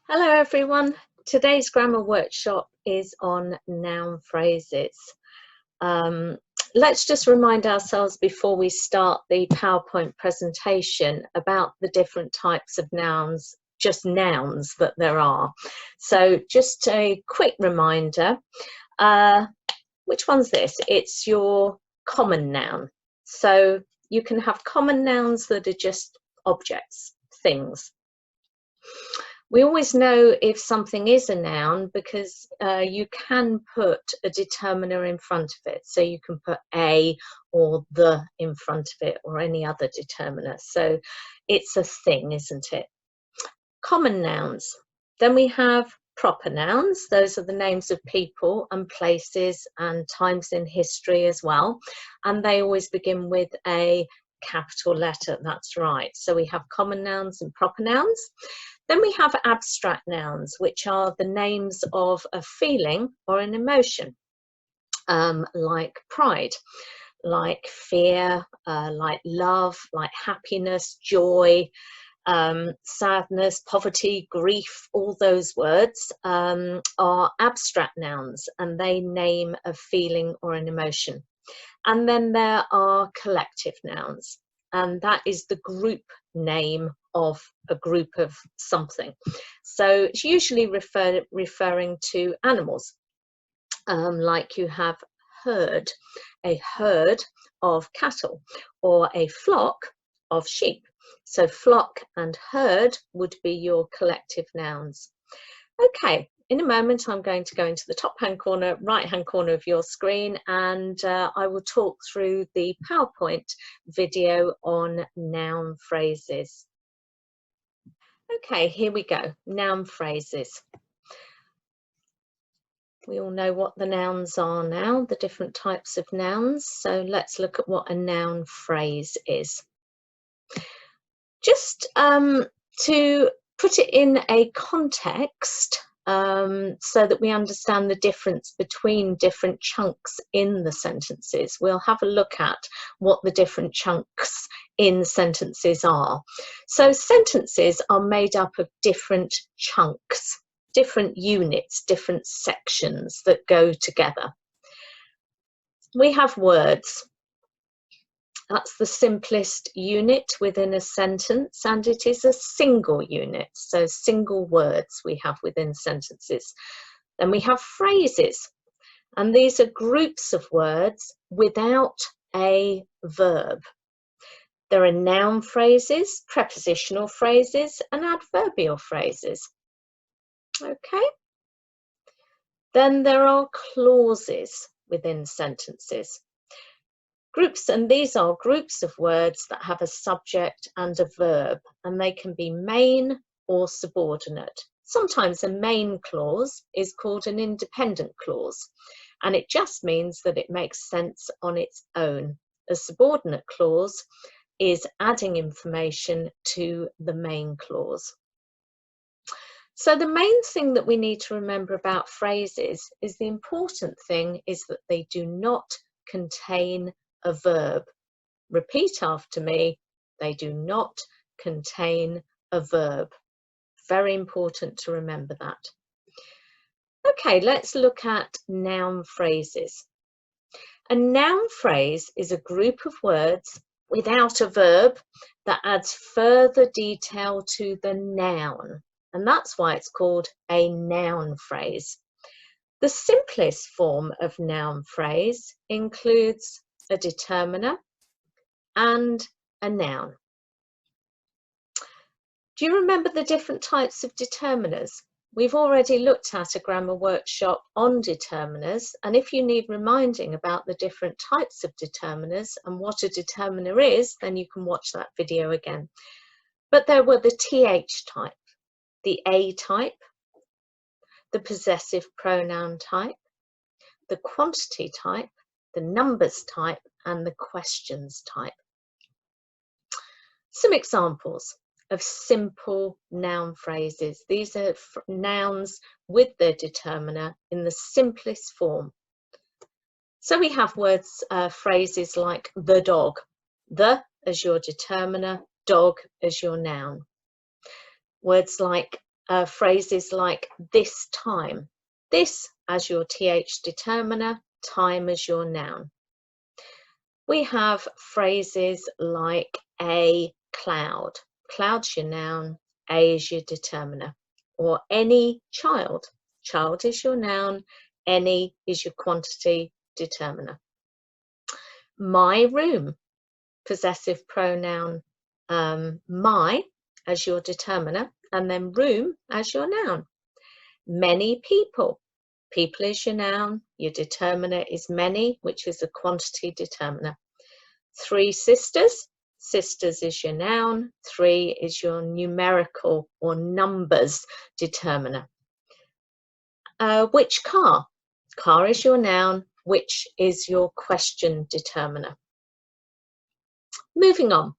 Hello everyone. Today's grammar workshop is on noun phrases. Um, let's just remind ourselves before we start the PowerPoint presentation about the different types of nouns, just nouns that there are. So just a quick reminder, which one's this? It's your common noun. So you can have common nouns that are just objects, things. We always know if something is a noun because you can put a determiner in front of it. So you can put a or the in front of it or any other determiner. So it's a thing, isn't it? Common nouns. Then we have proper nouns. Those are the names of people and places and times in history as well. And they always begin with a capital letter. That's right. So we have common nouns and proper nouns. Then we have abstract nouns, which are the names of a feeling or an emotion, like pride, like fear, like love, like happiness, joy, sadness, poverty, grief. All those words are abstract nouns, and they name a feeling or an emotion. And then there are collective nouns, and that is the group name of a group of something. So it's usually referring to animals, like you have herd, a herd of cattle, or a flock of sheep. So flock and herd would be your collective nouns. Okay, in a moment I'm going to go into the top hand corner, right hand corner of your screen, and I will talk through the PowerPoint video on noun phrases. Okay, here we go, noun phrases. We all know what the nouns are now, the different types of nouns. So let's look at what a noun phrase is. Just to put it in a context, so that we understand the difference between different chunks in the sentences. We'll have a look at what the different chunks in sentences are. So sentences are made up of different chunks, different units, different sections that go together. We have words. That's the simplest unit within a sentence, and it is a single unit, so single words we have within sentences. Then we have phrases, and these are groups of words without a verb. There are noun phrases, prepositional phrases, and adverbial phrases. Okay. Then there are clauses within sentences. Groups, and these are groups of words that have a subject and a verb, and they can be main or subordinate. Sometimes a main clause is called an independent clause, and it just means that it makes sense on its own. A subordinate clause is adding information to the main clause. So the main thing that we need to remember about phrases is the important thing is that they do not contain a verb. Repeat after me, they do not contain a verb. Very important to remember that. Okay, let's look at noun phrases. A noun phrase is a group of words without a verb that adds further detail to the noun, and that's why it's called a noun phrase. The simplest form of noun phrase includes a determiner and a noun. Do you remember the different types of determiners? We've already looked at a grammar workshop on determiners, and if you need reminding about the different types of determiners and what a determiner is, then you can watch that video again. But there were the TH type, the A type, the possessive pronoun type, the quantity type, the numbers type, and the questions type. Some examples of simple noun phrases. These are nouns with their determiner in the simplest form. So we have words, phrases like the dog, the as your determiner, dog as your noun. Words like phrases like this time. This as your th determiner, time as your noun. We have phrases like a cloud. Cloud's your noun, a is your determiner. Or any child. Child is your noun, any is your quantity determiner. My room, possessive pronoun, my as your determiner, and then room as your noun. Many people. People is your noun, your determiner is many, which is a quantity determiner. Three sisters. Sisters is your noun, three is your numerical or numbers determiner. Which car? Car is your noun, which is your question determiner. Moving on.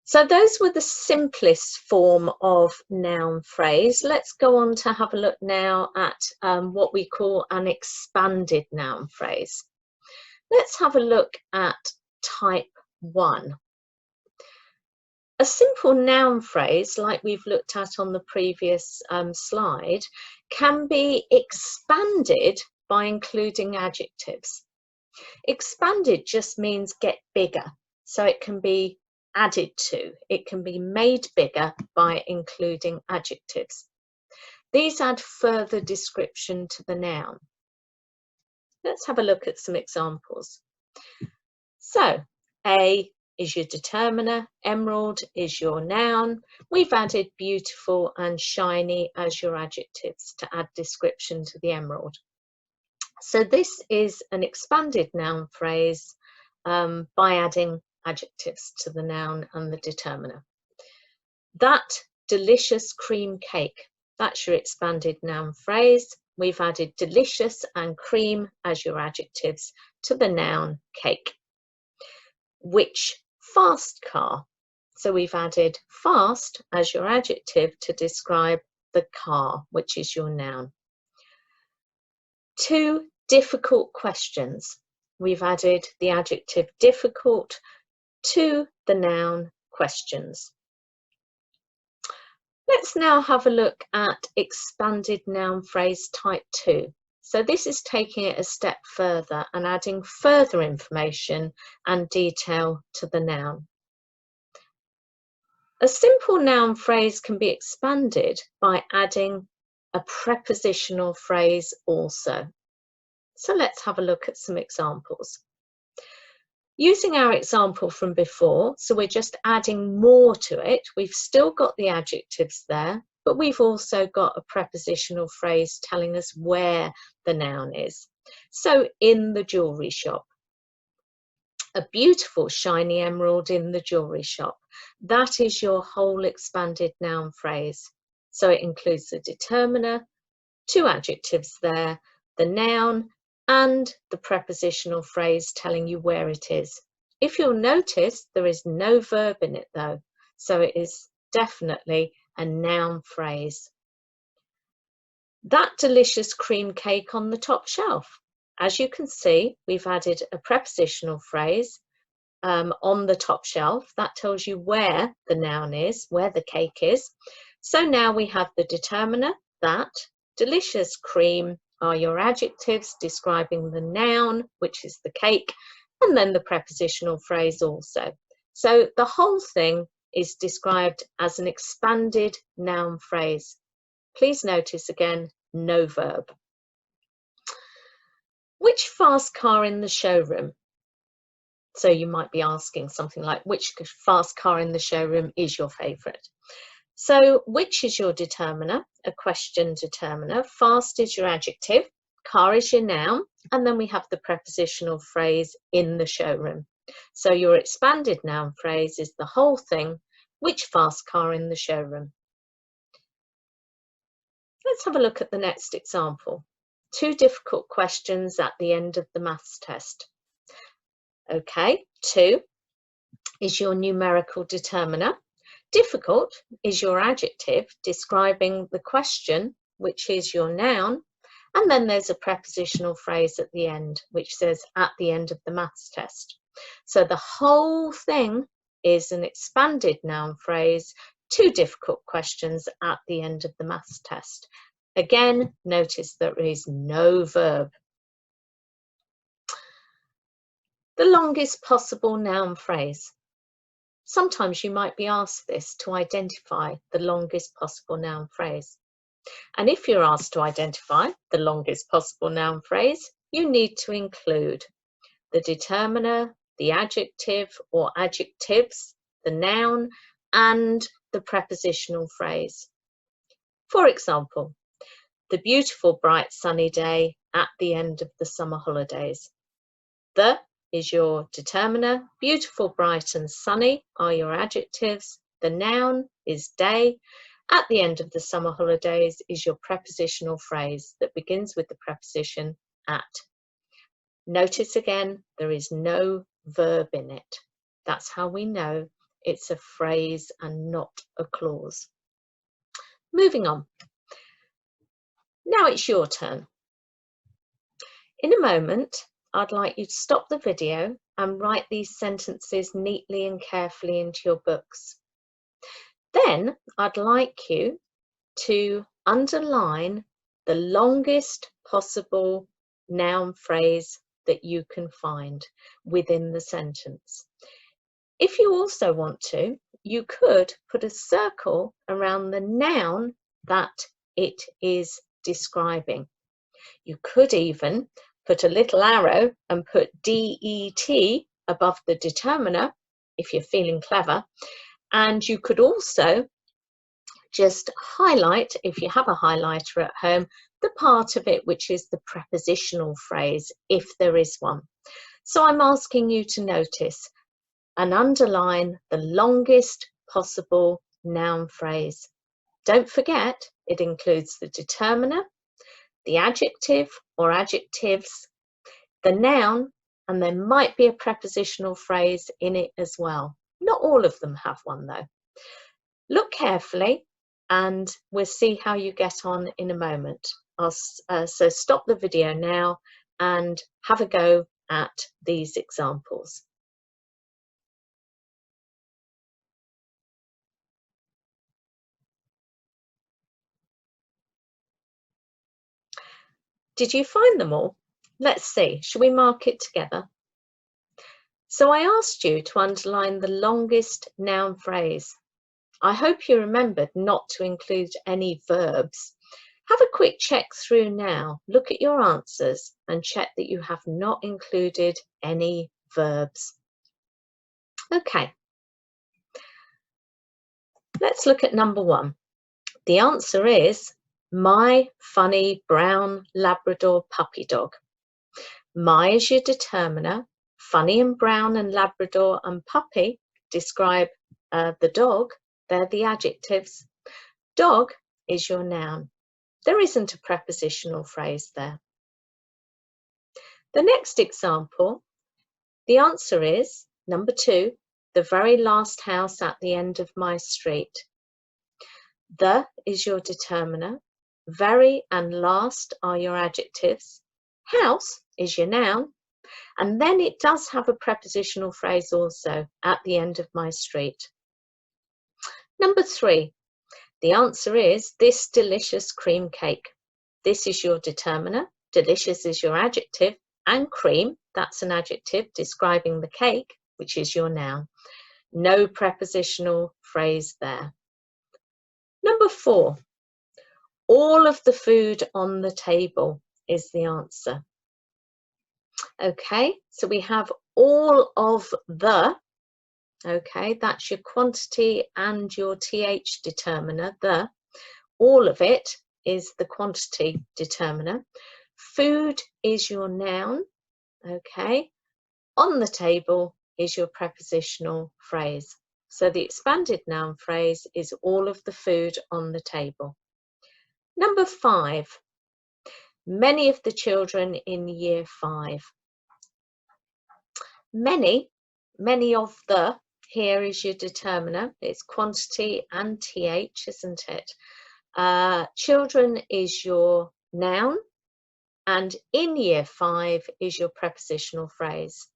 So those were the simplest form of noun phrase. Let's go on to have a look now at what we call an expanded noun phrase. Let's have a look at type 1. A simple noun phrase, like we've looked at on the previous slide, can be expanded by including adjectives. Expanded just means get bigger, so it can be added to. It can be made bigger by including adjectives. These add further description to the noun. Let's have a look at some examples. So, a is your determiner, emerald is your noun. We've added beautiful and shiny as your adjectives to add description to the emerald. So this is an expanded noun phrase by adding adjectives to the noun and the determiner. That delicious cream cake, that's your expanded noun phrase. We've added delicious and cream as your adjectives to the noun cake. Which fast car? So we've added fast as your adjective to describe the car, which is your noun. Two difficult questions. We've added the adjective difficult to the noun questions. Let's now have a look at expanded noun phrase type 2. So this is taking it a step further and adding further information and detail to the noun. A simple noun phrase can be expanded by adding a prepositional phrase also. So let's have a look at some examples. Using our example from before, so we're just adding more to it. We've still got the adjectives there, but we've also got a prepositional phrase telling us where the noun is. So in the jewellery shop. A beautiful shiny emerald in the jewellery shop. That is your whole expanded noun phrase. So it includes the determiner, two adjectives there, the noun, and the prepositional phrase telling you where it is. If you'll notice, there is no verb in it though, so it is definitely a noun phrase. That delicious cream cake on the top shelf. As you can see, we've added a prepositional phrase on the top shelf. That tells you where the noun is, where the cake is. So now we have the determiner, that, delicious cream are your adjectives describing the noun, which is the cake, and then the prepositional phrase also. So the whole thing is described as an expanded noun phrase. Please notice again, no verb. Which fast car in the showroom? So you might be asking something like, which fast car in the showroom is your favourite? So which is your determiner, a question determiner, fast is your adjective, car is your noun, and then we have the prepositional phrase in the showroom. So your expanded noun phrase is the whole thing, which fast car in the showroom? Let's have a look at the next example. Two difficult questions at the end of the maths test. Okay, 2 is your numerical determiner. Difficult is your adjective describing the question, which is your noun, and then there's a prepositional phrase at the end, which says at the end of the maths test. So the whole thing is an expanded noun phrase 2 difficult questions at the end of the maths test. Again, notice there is no verb. The longest possible noun phrase. Sometimes you might be asked this to identify the longest possible noun phrase. And if you're asked to identify the longest possible noun phrase, you need to include the determiner, the adjective or adjectives, the noun, and the prepositional phrase. For example, the beautiful bright sunny day at the end of the summer holidays. The is your determiner, beautiful, bright and sunny are your adjectives, the noun is day, at the end of the summer holidays is your prepositional phrase that begins with the preposition at. Notice again, there is no verb in it. That's how we know it's a phrase and not a clause. Moving on. Now it's your turn. In a moment, I'd like you to stop the video and write these sentences neatly and carefully into your books. Then I'd like you to underline the longest possible noun phrase that you can find within the sentence. If you also want to, you could put a circle around the noun that it is describing. You could even put a little arrow and put DET above the determiner if you're feeling clever. And you could also just highlight, if you have a highlighter at home, the part of it which is the prepositional phrase, if there is one. So I'm asking you to notice and underline the longest possible noun phrase. Don't forget, it includes the determiner, the adjective or adjectives, the noun, and there might be a prepositional phrase in it as well. Not all of them have one though. Look carefully and we'll see how you get on in a moment. So stop the video now and have a go at these examples. Did you find them all? Let's see, shall we mark it together? So I asked you to underline the longest noun phrase. I hope you remembered not to include any verbs. Have a quick check through now, look at your answers and check that you have not included any verbs. Okay, let's look at number 1. The answer is my funny brown Labrador puppy dog. My is your determiner. Funny and brown and Labrador and puppy describe the dog. They're the adjectives. Dog is your noun. There isn't a prepositional phrase there. The next example, the answer is number 2, the very last house at the end of my street. The is your determiner. Very and last are your adjectives. House is your noun. And then it does have a prepositional phrase also, at the end of my street. Number 3, the answer is this delicious cream cake. This is your determiner, delicious is your adjective, and cream, that's an adjective describing the cake, which is your noun. No prepositional phrase there. Number 4, all of the food on the table is the answer. Okay, so we have all of the, okay, that's your quantity and your TH determiner, the. All of it is the quantity determiner. Food is your noun, okay. On the table is your prepositional phrase. So the expanded noun phrase is all of the food on the table. Number 5, many of the children in year 5. Many of the, here is your determiner, it's quantity and TH, isn't it? Children is your noun, and in year 5 is your prepositional phrase.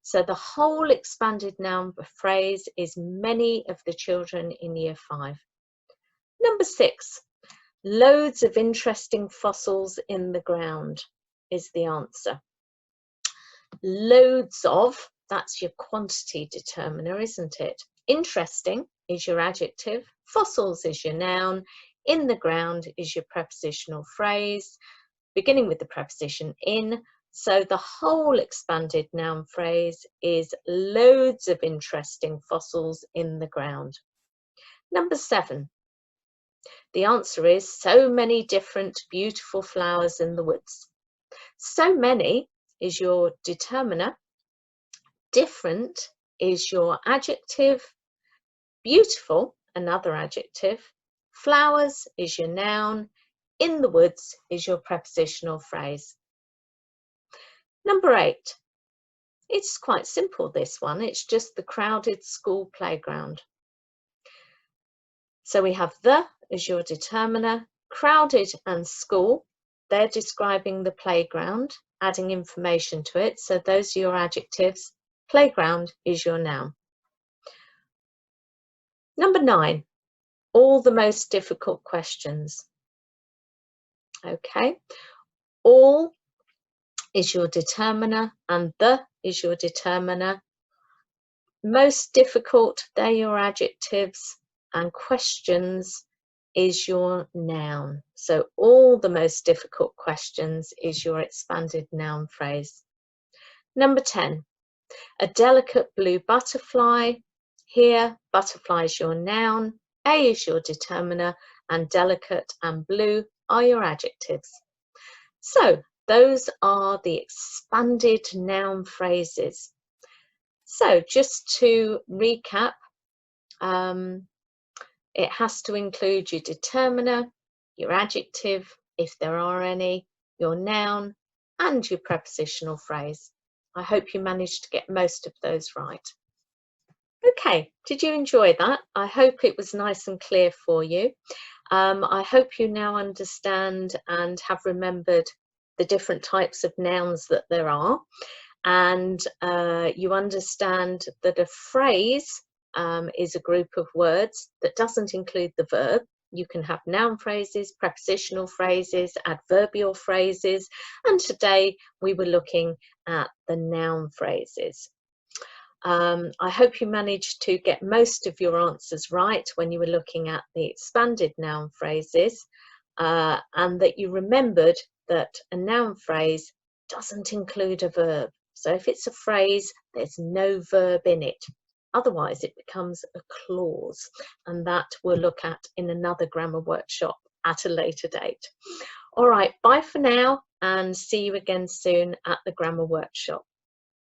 So the whole expanded noun phrase is many of the children in year 5. Number 6, loads of interesting fossils in the ground is the answer. Loads of, that's your quantity determiner, isn't it? Interesting is your adjective, fossils is your noun, in the ground is your prepositional phrase, beginning with the preposition in. So the whole expanded noun phrase is loads of interesting fossils in the ground. Number 7, the answer is so many different beautiful flowers in the woods. So many is your determiner, different is your adjective, beautiful, another adjective, flowers is your noun, in the woods is your prepositional phrase. Number 8, it's quite simple, this one, it's just the crowded school playground. So we have the as your determiner, crowded and school, they're describing the playground, adding information to it, so those are your adjectives, playground is your noun. Number 9, all the most difficult questions. Okay, all is your determiner and the is your determiner. Most difficult, they're your adjectives, and questions is your noun. So all the most difficult questions is your expanded noun phrase. Number 10, a delicate blue butterfly. Here, butterfly is your noun, a is your determiner, and delicate and blue are your adjectives. So those are the expanded noun phrases. So just to recap, it has to include your determiner, your adjective, if there are any, your noun, and your prepositional phrase. I hope you managed to get most of those right. Okay, did you enjoy that? I hope it was nice and clear for you. I hope you now understand and have remembered the different types of nouns that there are, and you understand that a phrase is a group of words that doesn't include the verb. You can have noun phrases, prepositional phrases, adverbial phrases, and today we were looking at the noun phrases. I hope you managed to get most of your answers right when you were looking at the expanded noun phrases, and that you remembered that a noun phrase doesn't include a verb. So if it's a phrase, there's no verb in it. Otherwise, it becomes a clause, and that we'll look at in another grammar workshop at a later date. All right, bye for now, and see you again soon at the grammar workshop.